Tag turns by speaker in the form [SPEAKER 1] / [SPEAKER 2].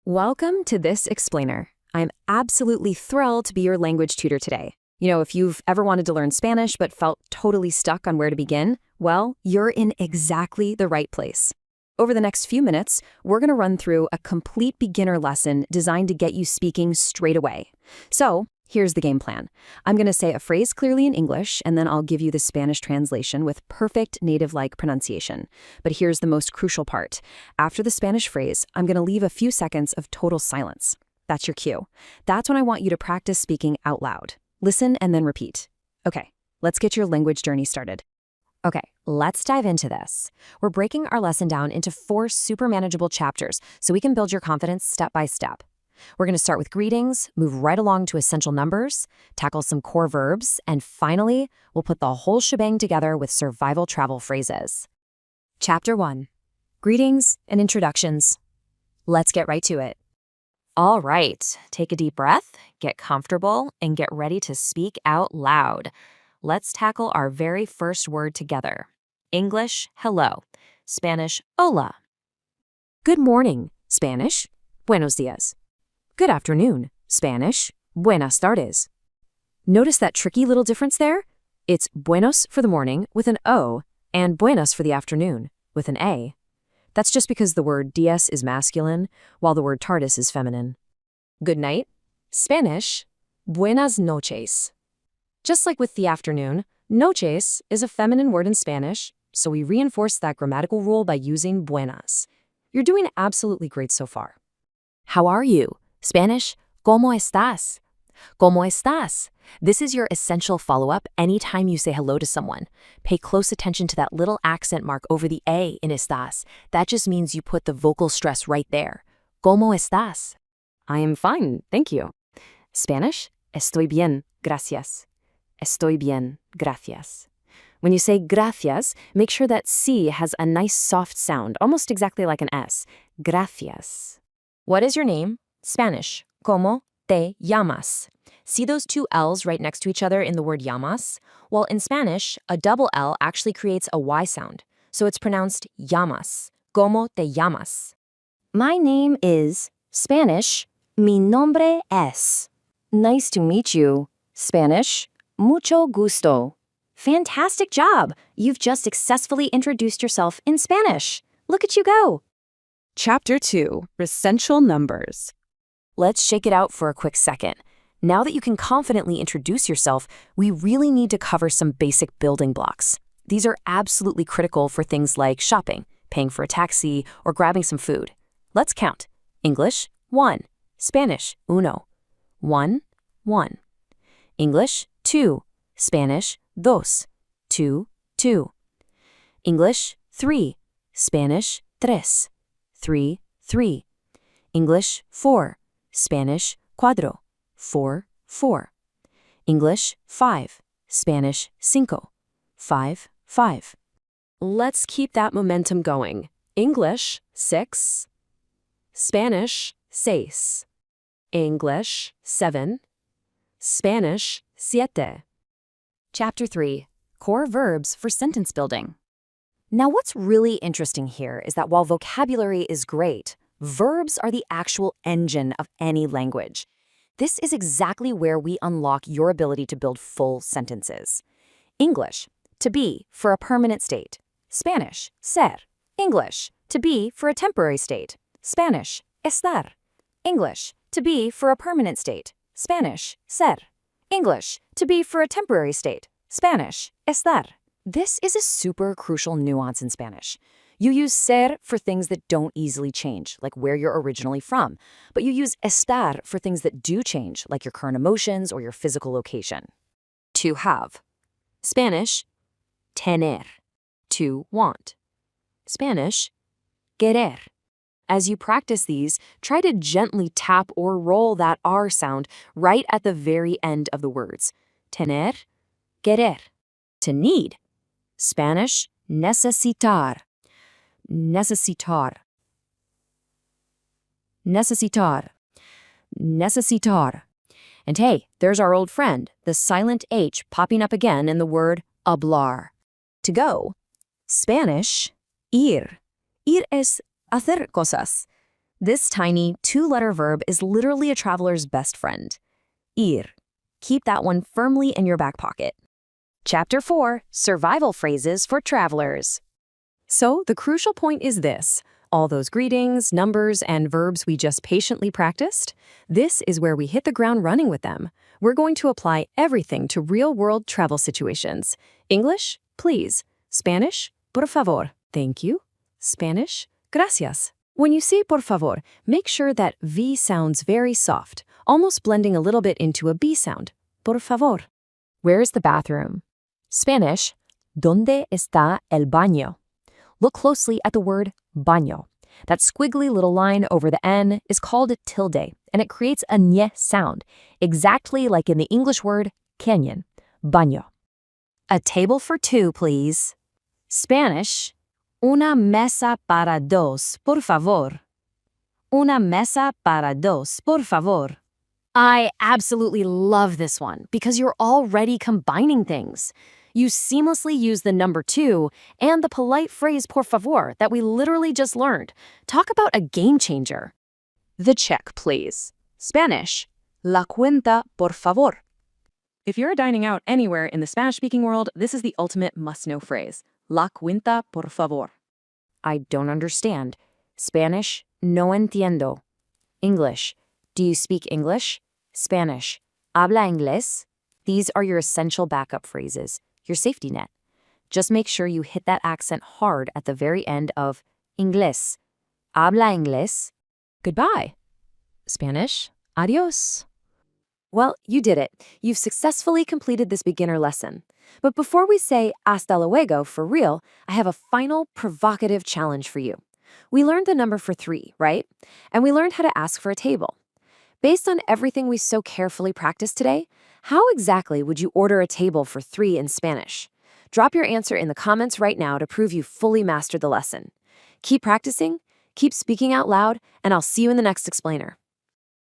[SPEAKER 1] Welcome to This Explainer. I'm absolutely thrilled to be your language tutor today. If you've ever wanted to learn Spanish but felt totally stuck on where to begin, well, you're in exactly the right place. Over the next few minutes, we're going to run through a complete beginner lesson designed to get you speaking straight away. So, here's the game plan. I'm going to say a phrase clearly in English, and then I'll give you the Spanish translation with perfect native-like pronunciation. But here's the most crucial part. After the Spanish phrase, I'm going to leave a few seconds of total silence. That's your cue. That's when I want you to practice speaking out loud. Listen and then repeat. Okay, let's get your language journey started.
[SPEAKER 2] Okay, let's dive into this. We're breaking our lesson down into 4 super manageable chapters so we can build your confidence step by step. We're going to start with greetings, move right along to essential numbers, tackle some core verbs, and finally, we'll put the whole shebang together with survival travel phrases. Chapter 1. Greetings and introductions. Let's get right to it. All right, take a deep breath, get comfortable, and get ready to speak out loud. Let's tackle our very first word together. English, hello. Spanish, hola. Good morning. Spanish, buenos días. Good afternoon. Spanish, buenas tardes. Notice that tricky little difference there? It's buenos for the morning with an O and buenas for the afternoon with an A. That's just because the word días is masculine while the word tardes is feminine. Good night. Spanish, buenas noches. Just like with the afternoon, noches is a feminine word in Spanish, so we reinforce that grammatical rule by using buenas. You're doing absolutely great so far. How are you? Spanish, ¿cómo estás? ¿Cómo estás? This is your essential follow-up anytime you say hello to someone. Pay close attention to that little accent mark over the A in estás. That just means you put the vocal stress right there. ¿Cómo estás? I am fine, thank you. Spanish, estoy bien, gracias. Estoy bien, gracias. When you say gracias, make sure that C has a nice soft sound, almost exactly like an S. Gracias. What is your name? Spanish, ¿cómo te llamas? See those 2 L's right next to each other in the word llamas? Well, in Spanish, a double L actually creates a Y sound, so it's pronounced llamas. ¿Cómo te llamas? My name is Spanish, mi nombre es. Nice to meet you. Spanish, mucho gusto. Fantastic job! You've just successfully introduced yourself in Spanish. Look at you go!
[SPEAKER 1] Chapter 2. Essential numbers.
[SPEAKER 2] Let's shake it out for a quick second. Now that you can confidently introduce yourself, we really need to cover some basic building blocks. These are absolutely critical for things like shopping, paying for a taxi, or grabbing some food. Let's count. English, 1. Spanish, uno. 1, 1. English, 2. Spanish, dos. 2, 2. English, 3. Spanish, tres. 3, 3. English, 4. Spanish, cuatro. 4, 4. English, 5. Spanish, cinco. 5, 5.
[SPEAKER 1] Let's keep that momentum going. English, 6. Spanish, seis. English, 7. Spanish, siete.
[SPEAKER 2] Chapter 3. Core verbs for sentence building. Now, what's really interesting here is that while vocabulary is great, verbs are the actual engine of any language. This is exactly where we unlock your ability to build full sentences. English, to be for a permanent state. Spanish, ser. English, to be for a temporary state. Spanish, estar. English, to be for a permanent state. Spanish, ser. English, to be for a temporary state. Spanish, estar. This is a super crucial nuance in Spanish. You use ser for things that don't easily change, like where you're originally from, but you use estar for things that do change, like your current emotions or your physical location. To have. Spanish, tener. To want. Spanish, querer. As you practice these, try to gently tap or roll that R sound right at the very end of the words. Tener, querer. To need. Spanish, necesitar. Necesitar. Necesitar. Necesitar. And hey, there's our old friend, the silent H popping up again in the word hablar. To go. Spanish, ir. Ir es hacer cosas. This tiny two-letter verb is literally a traveler's best friend. Ir. Keep that one firmly in your back pocket.
[SPEAKER 1] Chapter 4, Survival Phrases for Travelers.
[SPEAKER 2] So the crucial point is this. All those greetings, numbers, and verbs we just patiently practiced, this is where we hit the ground running with them. We're going to apply everything to real-world travel situations. English, please. Spanish, por favor. Thank you. Spanish, gracias. When you say por favor, make sure that V sounds very soft, almost blending a little bit into a B sound. Por favor.
[SPEAKER 1] Where's the bathroom? Spanish, ¿dónde está el baño? Look closely at the word baño. That squiggly little line over the N is called a tilde, and it creates a ñe sound, exactly like in the English word canyon, baño.
[SPEAKER 2] A table for two, please.
[SPEAKER 1] Spanish, una mesa para dos, por favor. Una mesa para dos, por favor. I absolutely love this one because you're already combining things. You seamlessly use the number 2 and the polite phrase por favor that we literally just learned. Talk about a game changer.
[SPEAKER 3] The check, please. Spanish, la cuenta, por favor. If you're dining out anywhere in the Spanish-speaking world, this is the ultimate must-know phrase. La cuenta, por favor.
[SPEAKER 1] I don't understand. Spanish, no entiendo. English, do you speak English? Spanish, habla inglés? These are your essential backup phrases, your safety net. Just make sure you hit that accent hard at the very end of inglés. Habla inglés?
[SPEAKER 2] Goodbye. Spanish, adios.
[SPEAKER 1] Well, you did it. You've successfully completed this beginner lesson. But before we say hasta luego for real, I have a final provocative challenge for you. We learned the number for 3, right? And we learned how to ask for a table. Based on everything we so carefully practiced today, how exactly would you order a table for 3 in Spanish? Drop your answer in the comments right now to prove you fully mastered the lesson. Keep practicing, keep speaking out loud, and I'll see you in the next explainer.